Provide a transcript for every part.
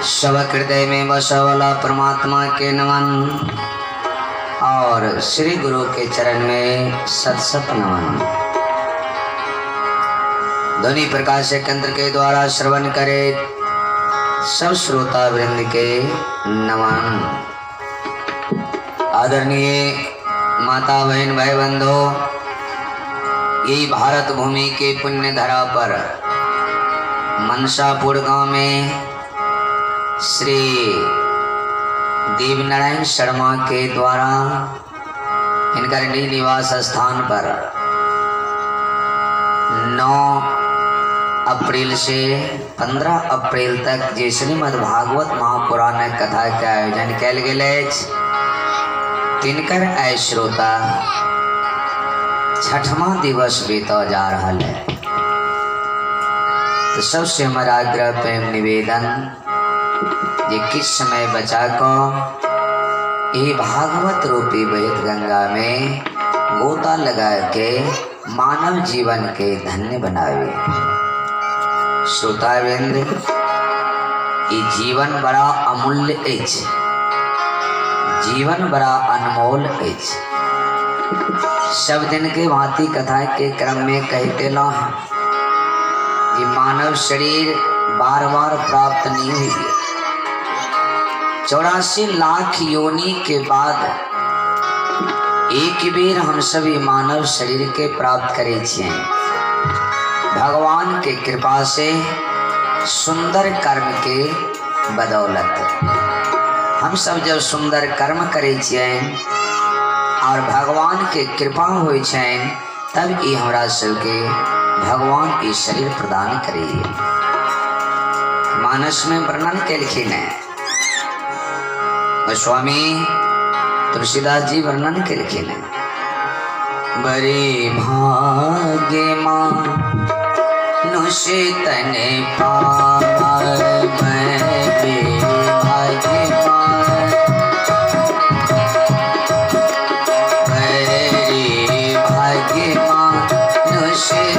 सब हृदय में बसवला परमात्मा के नमन और श्री गुरु के चरण में सत सत नमन। ध्वनि प्रकाश केंद्र के द्वारा श्रवण करे सब श्रोता वृंद के नमन। आदरणीय माता बहन भाई बंधो, यही भारत भूमि के पुण्य धरा पर मनसापुर गांव में श्री देवनारायण शर्मा के द्वारा इनका निवास स्थान पर 9 अप्रैल से 15 अप्रैल तक जे श्रीमद् भागवत महापुराण कथा के आयोजन कल गए। तिनकर आय श्रोता 6वां दिवस बीता जा रहा है। तो सबसे हमारा आग्रह प्रेम निवेदन ये किस समय बचा को ये भागवत रूपी बहित गंगा में गोता लगा के मानव जीवन के धन्य बनावे। श्रोतावृंद, ये जीवन बड़ा अमूल्य अछि, जीवन बड़ा अनमोल अछि। सब दिन के भांति कथा के क्रम में कहते ला ये मानव शरीर बार बार प्राप्त नहीं हुई। 84 लाख योनि के बाद एक बेर हम सभी मानव शरीर के प्राप्त करे छिए। भगवान के कृपा से सुंदर कर्म के बदौलत हम सब जब सुंदर कर्म करे छिए और भगवान के कृपा हो तब ये हमरा सबके भगवान ये शरीर प्रदान करिए। मानस में वर्णन केलखिन है, स्वामी तुलसीदास जी वर्णन केलखिन है। बड़े भाग्य मानुष तन पावै, बड़े भाग्य मानुष तन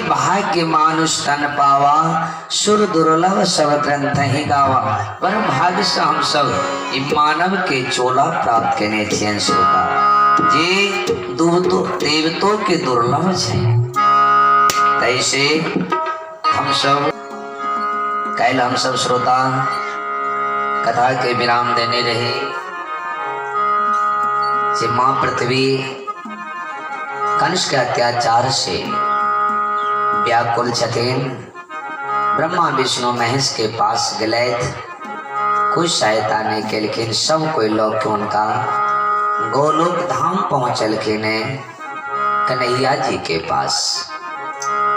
भाग्य मानुष तन पावा, सुर दुर्लभ सब ग्रंथ ही गावा। पर भाग्य से हम सब मानव के चोला प्राप्त करने थे। श्रोता जे देवतों के दुर्लभ है, तैसे हम सब कल हम सब श्रोता कथा के विराम देने रहे। जे माँ पृथ्वी कंस के अत्याचार से व्याकुल छथिन, ब्रह्मा विष्णु महेश के पास गए, कोई सहायता नहीं के, लेकिन सब कोई लोग के उनका गोलोक धाम पहुंचलखिन कन्हैया जी के पास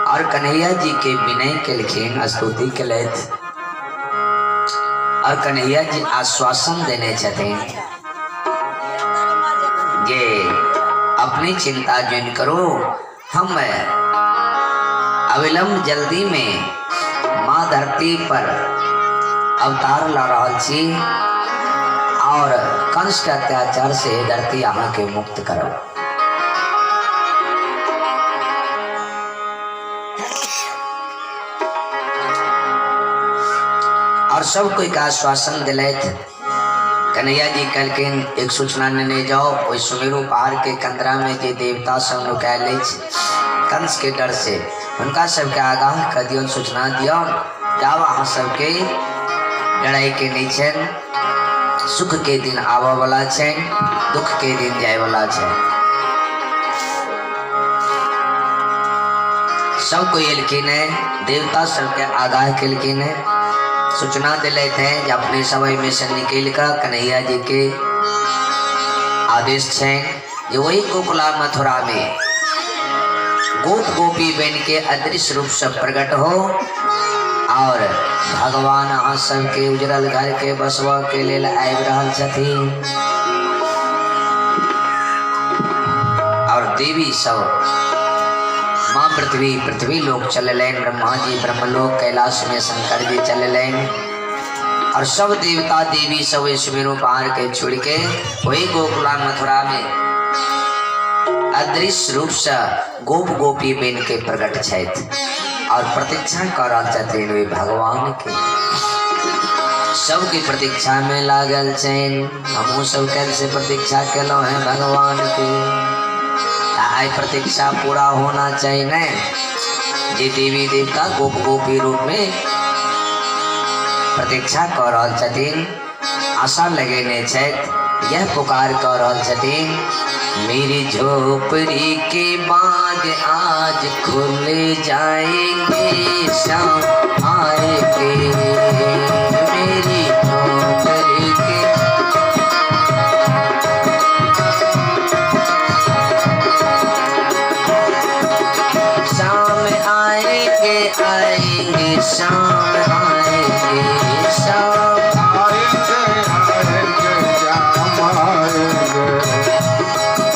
और कन्हैया जी के विनय केलखिन, स्तुति केलथि और कन्हैया जी आश्वासन देने छथिन जे अपनी चिंता जन करो, हम अविलंब जल्दी में माँ धरती पर अवतार ला रहा छी और कंस के अत्याचार से धरती यहाँ के मुक्त करो। और सब कोई का आश्वासन दिलैथ। कन्हैया जी कहलखिन एक सूचना ने जाओ, ओई सुमेरु पहाड़ के कंदरा में जे देवता सब नुकायल कंस के डर से, उनका सबके आगाह कर दियो, सूचना दियो जाओ अहाँ सबके लड़ाई के नहीं छन, सुख के दिन आवा वाला छे, दुख के दिन जाए वाला छे। सब कोई एलखिन देवता सबके आगाह केलखिन, सूचना दिले थे कि अपने समय में से निकल कर कन्हैया जी के आदेश छे जो वही गोकुला मथुरा में गोप गोपी बन के अदृश्य रूप से प्रकट हो और भगवान आश्रम के उजरल घर के बसवा के लेल आबि रहल छथिन और देवी सब माँ पृथ्वी लोक चललेन। ब्रह्मा जी ब्रह्मलोक कैलाश में शंकर जी चललेन और सब देवता देवी सब इसमें पार के छोड़ के वही गोकुला मथुरा में अदृश्य रूप से गोप गोपी बन के प्रकट छथि और प्रतीक्षा कर रहल छथिन वे भगवान के। सबकी प्रतीक्षा में लागल छन। हमहू सब कैसे प्रतीक्षा केलौ है भगवान के। आई प्रतीक्षा पूरा होना चाहिए न। जे देवी देवता गोप गोपी रूप में प्रतीक्षा कर रहल छथिन, आशा लगेने छथि, यह पुकार कर रहल छथिन, मेरी झोपड़ी के बाग आज खुल जाएंगे, शाम आएंगे। मेरी झोपड़ी के शाम आएंगे, आएंगे शाम आएंगे, शाम आएंगे, आएंगे शाम आएंगे।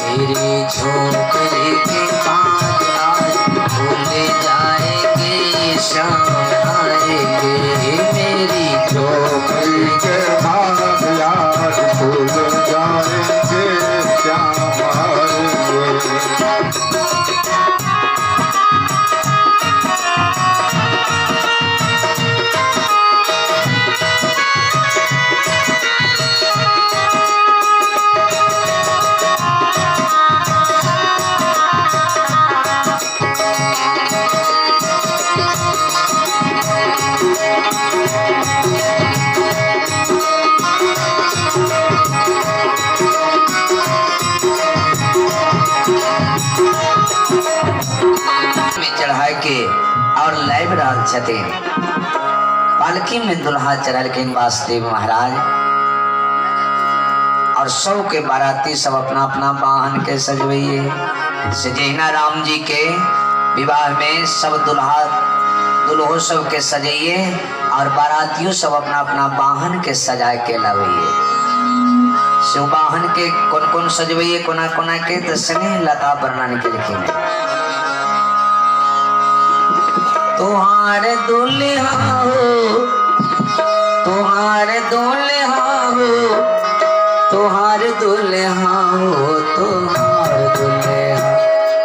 मेरी झोपड़ी के बाग आज खुल जाएंगे, शाम आएंगे। मेरी झोपड़ी के बाग आज खुल जाएंगे, शाम आएंगे। चढ़ाई के और लाइव रहल छथिन। पालकी में दुल्हा चढ़ल के वासुदेव महाराज और सब के बाराती सब अपना अपना वाहन के सजवैये। जहिना राम जी के विवाह में सब दुल्हो सब के सजाइए और बारातियों सब अपना अपना वाहन के सजा के लावैये। सो वाहन के कौन कौन सजवैये कोना कोना के तो स्नेह लता वर्णन के लिखे। तुम्हारे दुल्हा हो, तुम्हारे दुल्हा हो, तुम्हारे दुल्हा हो, तुम्हारे दुल्हा।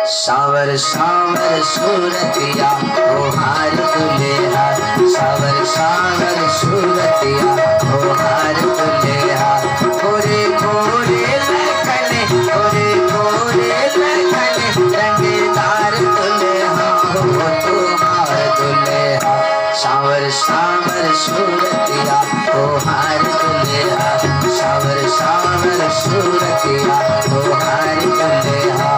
सावर सावर सूरतिया तुम्हारे दुल्हा, सावर सावर सूरतिया तुम्हारे दुल्हा। गोरे गोरे लखने, गोरे गोरे लखने, रंगदार दुल्हा हो तुम्हारे दुल्हा। सावर सावर सूरतिया तुम्हारे दुल्हा, सावर सावर सूरतिया तुम्हारे दुल्हा।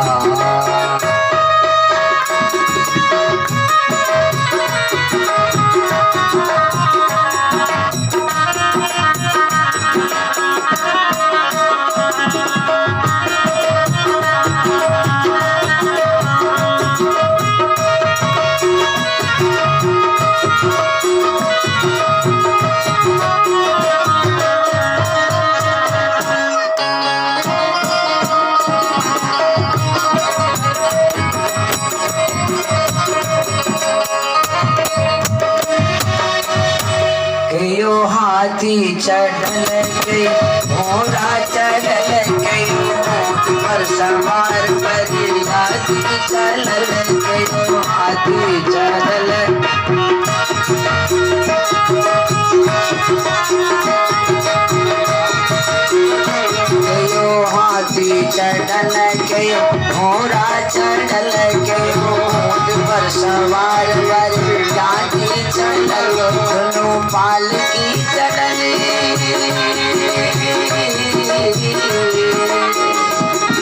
हाथी चढ़ल गई, घोड़ा चढ़ल गई, पर सवार पर हाथी चढ़ल गई, हाथी चढ़ल। हाथी चढ़ल गई, घोड़ा चढ़ल गई, पर सवार पर हाथी चढ़ल। दोनों पालकी चढ़ल,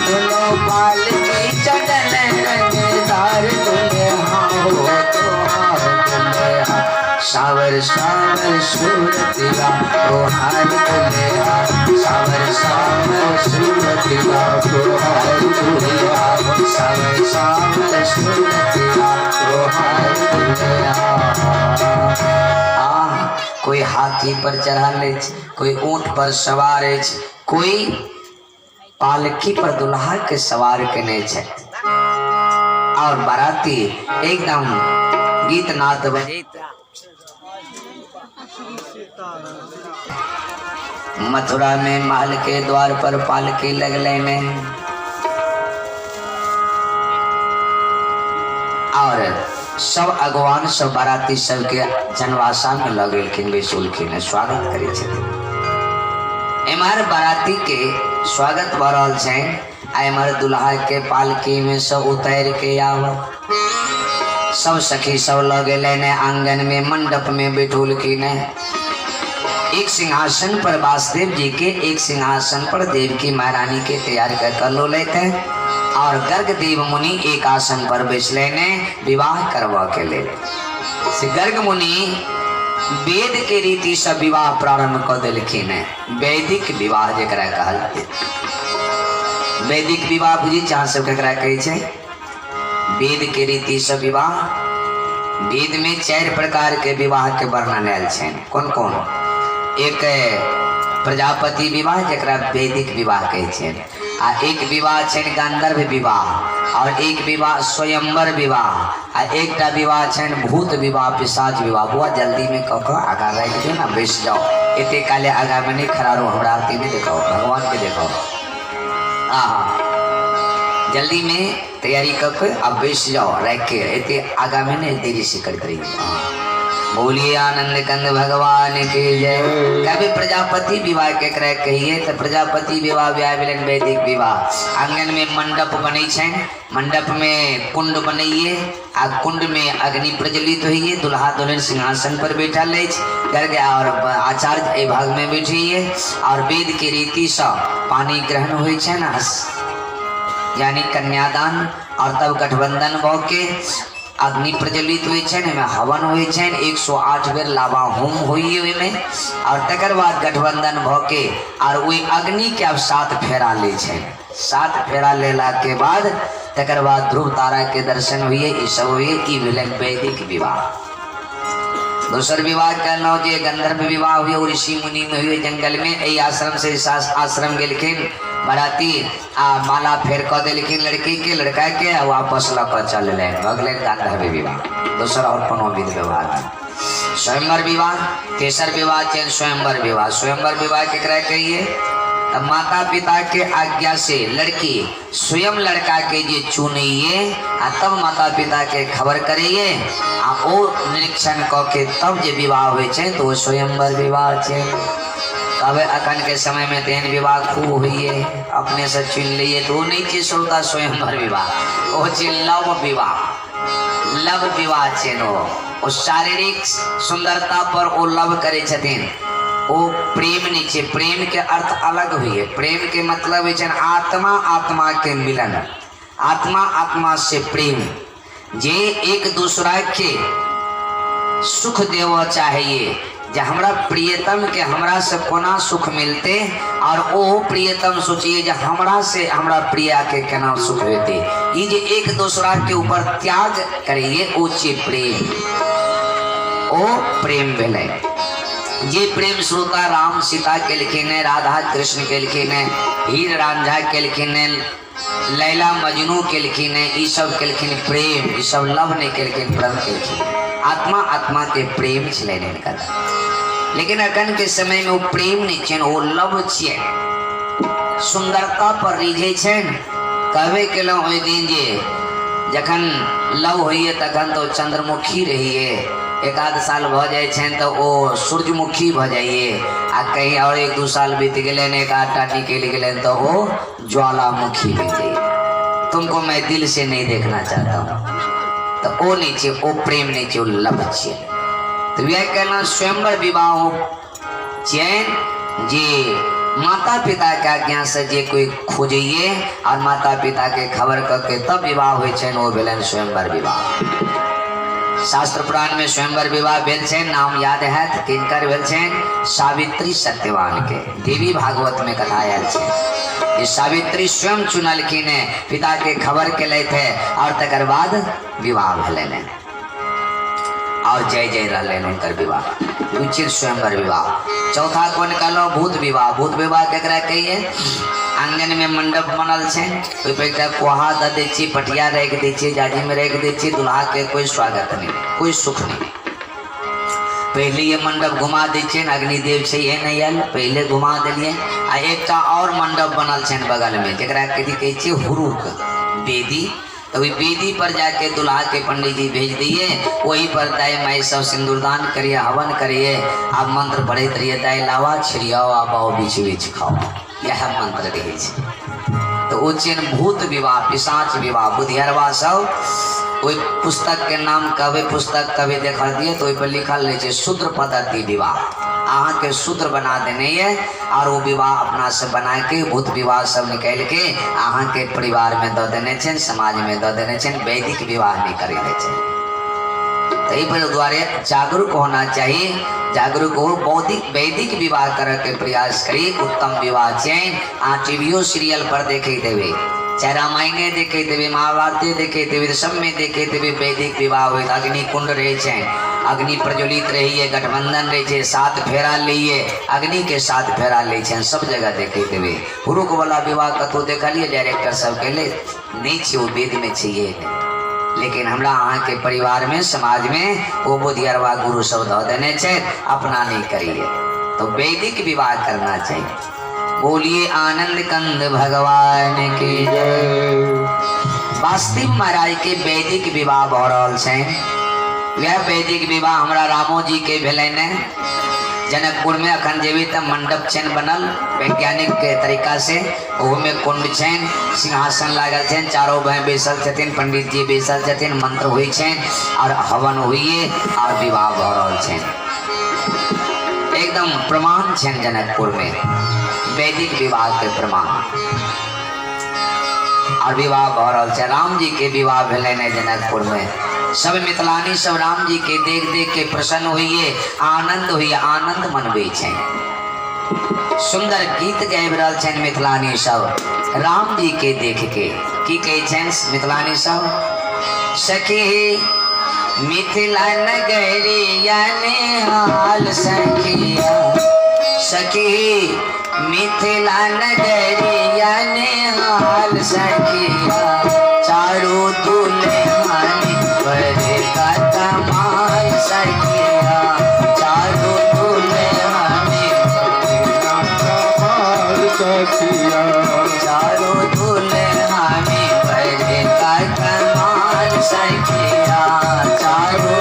दोनों पालकी चढ़ल, रंगदार दुल्हा हो तुम्हारे दुल्हा। सावर सावर सूरतिया तुम्हारे दुल्हा, सावर सावर सूरतिया तुम्हारे दुल्हा, सावर सावर सूरतिया। कोई हाथी पर चढ़ा ले, कोई ऊंट पर सवार है, कोई पालकी पर दुल्हा के सवार केने छे और बाराती एकदम गीत नाद बजैत मथुरा में महल के द्वार पर पालकी लगले ने और सब अगवान सब बाराती सबके जनवासा में लगेलखिन, बैसुलखिन, स्वागत करे छथिन। एमहर बाराती के स्वागत भ रहल छै, एमहर दुल्हा के पालकी में सब उतर के आव, सब सखी सब लगेले ने आंगन में मंडप में बैठुलखिन। एक सिंहासन पर वासुदेव जी के, एक सिंहासन पर देवकी महारानी के तैयार कर लो लेते और गर्ग देव मुनि एक आसन पर बैठले ने विवाह करवा के ले। गर्ग मुनि वेद के रीति से विवाह प्रारंभ कर दिलखिन। वैदिक विवाह जरा कहल, वैदिक विवाह बुझी जहाँ सब करा कहे छै वेद के रीति से विवाह। वेद में 4 प्रकार के विवाह के वर्णन आयल छै। कौन कौन? एक प्रजापति विवाह जरा वैदिक विवाह कहे छै, आ एक विवाह छै गांधर्व विवाह, और एक विवाह स्वयंवर विवाह, आ एक विवाह छै भूत विवाह, पिशाच विवाह। बुआ जल्दी में कह आगा रख दो ना, बैठ जाओ, एते काले आगा में नहीं खड़ा रहो, हमरा आरती में देखो, भगवान के देखो। जल्दी में तैयारी करके अब बैठ जाओ, रख के एते आगा में नहीं देरी से कर करी। बोलिए आनंद कंद भगवान की जय। कभी प्रजापति विवाह के क्रय कहिए तो प्रजापति विवाह व्यावलन वैदिक विवाह। आंगन में मंडप बने छै, मंडप में कुंड बनइए, आ कुंड में अग्नि प्रज्वलित होइए, दुल्हा दुल्हन सिंहासन पर बैठा ले, गर्ग और आचार्य ए भाग में बैठिए, और वेद के रीति से पानी ग्रहण होइ छै ना, यानी कन्यादान, और तब गठबंधन भ के अग्नि प्रज्वलित हुई छै, हवन हुई छै, 108 बेर लावा होम हुई में, और तकर बाद गठबंधन भ के और वही अग्नि के अब 7 फेरा ले छै। 7 फेरा लेला के बाद तकर बाद ध्रुव तारा के दर्शन हुए, ई सब हुए, ई भेलन वैदिक विवाह। दूसर विवाह कहलौ जे गंधर्व विवाह हुए, ऋषि मुनि में हुए जंगल में। ए आश्रम से आश्रम गेलखिन बाराती, माला फेर क देलखिन लड़की के, लड़का के वापस ल क चल भगले गांधर्व विवाह। दूसर और कोनो विध व्यवहार नहीं। स्वयंवर विवाह, तेसर विवाह चैन स्वयंवर विवाह। स्वयंवर विवाह केकरा कहिए? तब माता पिता के आज्ञा से लड़की स्वयं लड़का के जे चुनिए, तब माता पिता के खबर करिए, ओ निरीक्षण क के तब जे विवाह हुए छै तो स्वयंवर विवाह छै। कब अखन के समय में तेन विवाह खूब हुई, अपने से चुन लिए तो नहीं चीज होता स्वयंवर विवाह, वो लव विवाह। लव विवाह चेनो वो शारीरिक सुंदरता पर वो लव करे छथिन, वो प्रेम नहीं छे। प्रेम के अर्थ अलग हुई है। प्रेम के मतलब है आत्मा आत्मा के मिलन, आत्मा आत्मा से प्रेम, जे एक दूसरा के सुख देव चाहिए, जे हमरा प्रियतम के हमरा से कोना सुख मिलते, और वो प्रियतम सोचिए जे हमरा से हमरा प्रिया के केना सुख होते। ये जे एक दूसरा के ऊपर त्याग करिए, वो चे प्रेम, ओ प्रेम भेले। जे प्रेम श्रोता राम सीता के लिखिन, राधा कृष्ण के लिखिन, हीर रांझा के लिखिन, लैला मजनू के लिखिन, ये सब के लिखिन प्रेम, ये सब लव नहीं के लिखिन, प्रेम के लिखिन। आत्मा आत्मा के प्रेम छले कदा। लेकिन अखन के समय में वो प्रेम नहीं छे, वो लव छे, सुंदरता पर रिझे छे। कहबे केलौ ओइ दिन जे जखन लव होइए तखन तो चंद्रमुखी रहिए, 1-8 साल भ जाए छे तो वो सूर्यमुखी भ जाइए, आ कहीं और 1-2 साल बीत गए, 1-8 निकल गए तो वो ज्वालामुखी बन जाइए। तुमको मैं दिल से नहीं देखना चाहता हूँ, तो वो नहीं छे, वो प्रेम नहीं छे, वो लव छे। तो यह कहना स्वयंवर विवाह चैन जे माता पिता के आज्ञा से जे कोई खोजिए और माता पिता के खबर करके तब विवाह हुए छे, वो भेलन स्वयंवर विवाह। शास्त्र पुराण में स्वयंवर विवाह भेल छे, नाम याद है तो किनकर भेल छे? सावित्री सत्यवान के। देवी भागवत में कथा आयल छे, ये सावित्री स्वयं चुनलखिन, पिता के खबर के ले थे और तकर बाद विवाह भेलन। और जय जय रहलेन उनकर विवाह उचित स्वयंवर विवाह। चौथा कौन कहलो भूत विवाह। भूत विवाह केकरा कहिए आंगन में मंडप बनल छे ओइ पे एकटा कोहा द दै छी पटिया रख दै छी जाजी में रख दै छी दुल्हा के कोई स्वागत नहीं कोई सुख नहीं। पहले ये मंडप घुमा दै छियै अग्निदेव छै ये नहीं आयल पहले घुमा दिलिए। आ एकटा और मंडप बनल छै बगल में जकरा कथी कहै छियै हुरुक वेदी। तो वही वेदी पर जाके दुल्हा के पंडित जी भेज दिए वही पर दाई माई सब सिंदूरदान करिए हवन करिए आप मंत्र पढ़ते रहिए दाई लावा छिड़ियाओ आबाओ बीच बीच खाओ यह मंत्र रहे छै। तो उच्चैन भूत विवाह पिशाच विवाह बुधियरवा सब कोई पुस्तक के नाम कभी पुस्तक कभी देखा दिए तो पर लिखल रहे छै शूद्र पद्धति विवाह अहाँ के शूद्र बना देने है और वो विवाह अपना से बना के भूत विवाह सब निकाल के अहाँ के परिवार में दे देने छे समाज में दे देने छे वैदिक विवाह नहीं करे छे। तही पर द्वारे जागरूक होना चाहिए जागरूक हो बौद्धिक वैदिक विवाह करे के प्रयास करी उत्तम विवाह छे। आ टीवीओ सीरियल पर देखे देवे चाहे रामायणे देखे देवे महाभारते देखे देवे सब में देखे देवे वैदिक विवाह हो अग्नि कुंड रहे छे अग्नि प्रज्वलित रही है गठबंधन रहे छे 7 फेरा लिए अग्नि के 7 फेरा ले छे सब जगह देखे देवे। पुरुष वाला विवाह कतो देखलिए डायरेक्टर सब कहले नहीं छे वो वेद में छे ये लेकिन हमरा अहाँ के परिवार में समाज में वो बुधियरवा गुरु सब द देने छे अपना नहीं करिए। तो वैदिक विवाह करना चाहिए। बोलिए आनंद कंद भगवान की जय। वास्तविक महाराज के वैदिक विवाह भ रहल छै। यह वैदिक विवाह हमरा रामो जी के भेलन जनकपुर में अखन जेबी त मंडप छन बनल वैज्ञानिक के तरीका से ओहो में कुंड छन सिंहासन लागल छन चारों भाई बैसल छथिन पंडित जी बैसल छथिन मंत्र हुई छन और हवन हुई और विवाह भ रहल छन एकदम प्रमाण छन जनकपुर में वैदिक विवाह के प्रमाण और विवाह भ रहल छै। राम जी के विवाह भेलन जनकपुर में सब मिथिलानी सब राम जी के देख देख के प्रसन्न हुई आनंद मनबे छै सुंदर गीत गाबि रहल छन मिथिलानी सब राम जी के देख के की कहे छन मिथिलानी सब सखी मिथिला नगरिया नेहाल सखिया सखी मिथिला नगरिया नेहाल सखिया चारों दुल्हन बड़े का कमाल सखिया चारों दुल्हन बड़े का कमाल सखिया चारों दुल्हन बड़े का कमाल सखिया चारों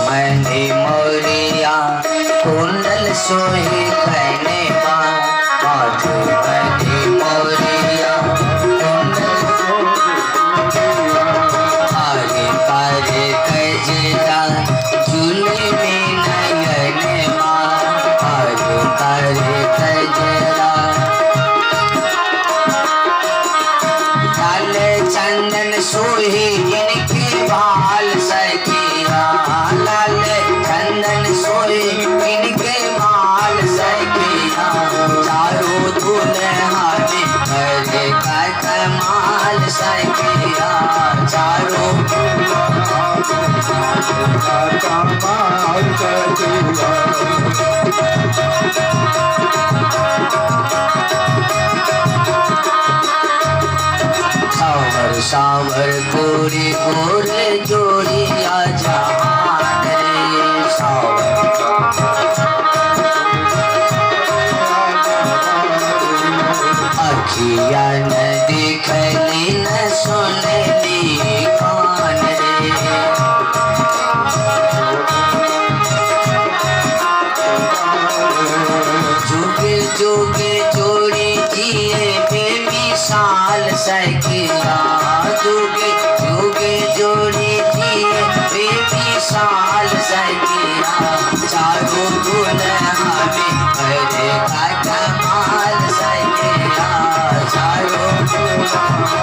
मैंने मोरिया कुंडल सोहे कहने आज मैंने मोरिया कुंडल आगे कारे कजरा झूले में नयन आगे कारे कजरा लाल चंदन सोहे इनके भाल सखिया लाल चंदन सोहे इनके भाल सखिया चारों दुल्हन बड़े का कमाल सखिया चारों कमाल सखिया सावर सावर गोरे गोरे जोड़िया जहान रे सावर अखिया न देखली न सुनली कान रे जुगे जुगे जोड़ी जिए बेमिसाल सखिया सखिया चारों दुल्हा में करे का कमाल सखिया चारों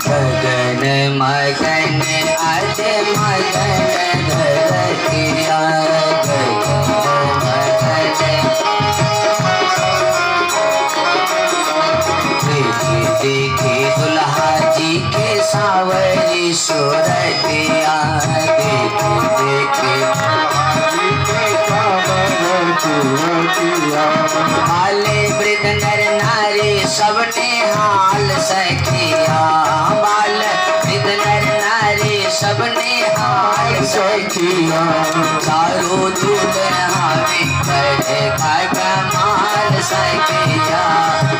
गगन मगन आज मगन धरतिया देखे दुल्हा जी के सावरी सूरतिया देखे देखे हाले वृद्ध नर नारी सबने हाल सखिया बाल वृद्ध नर नारी सबने हाल सखिया चारों दुल्हा में करे का कमाल सखिया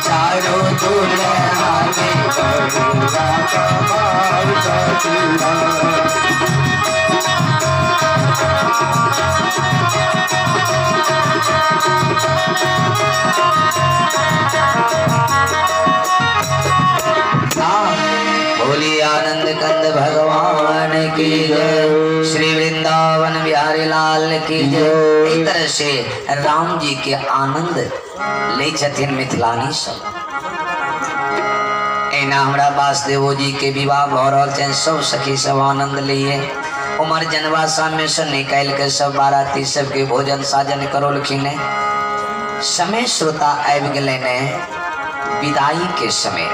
चारों दुल्हा में करे का कमाल सखिया बोली आनंद कंद भगवान की जय श्री वृंदावन बिहारी लाल की जय। एक तरह से राम जी के आनंद ले छथिन मिथिलानी सब एना हमरा वासुदेव जी के विवाह भ रहल छन सब सखी सब आनंद लिए उमर जनवा सामने से निकाल के सब बाराती सबके भोजन साजन करोलखिन समय श्रोता आबि गेलै ने विदाई के समय